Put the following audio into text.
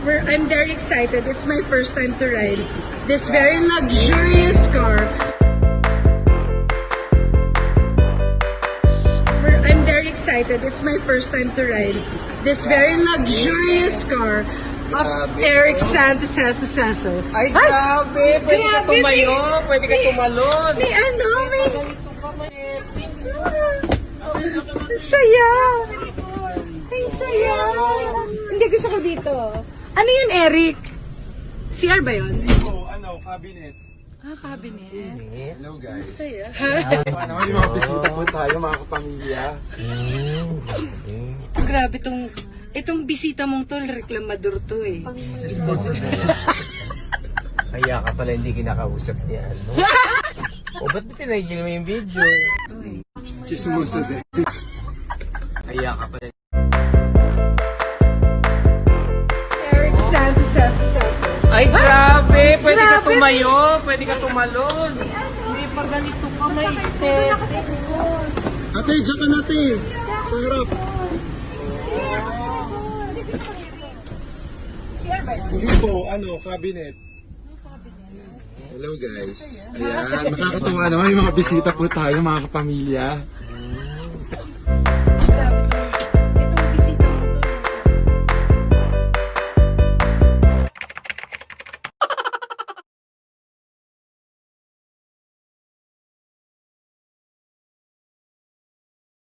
I'm very excited. It's my first time to ride this very luxurious car. I'm very excited. It's my first time to ride this very luxurious car of Eric Santos. Ay, grabe! Pwede ka tumayo, pwede ka tumalon. May ano, may... Ganito ka, may epic. Ang saya! Ang saya! Hindi, gusto ko dito. Ano yun, Eric? CR ba yun? Cabinet. Ah, cabinet. Hello guys. Saya. Ano, yung mga bisita po tayo, mga kapamilya. Grabe itong bisita mong to, reklamador to eh. Kaya ka pala hindi kinakausap niya, ano? O ba't tinagil mo yung video? Chismoso din. Kaya ka pala. Eric Santos. Ay, grabe! Pwede ka tumayo, pwede ka tumalon. Hindi pa ganito ka, may step. Ate, dyan ka natin. Sa harap. Hindi po, cabinet. Hello guys. Ayan, nakakatuwa naman yung mga bisita po tayo, mga kapamilya.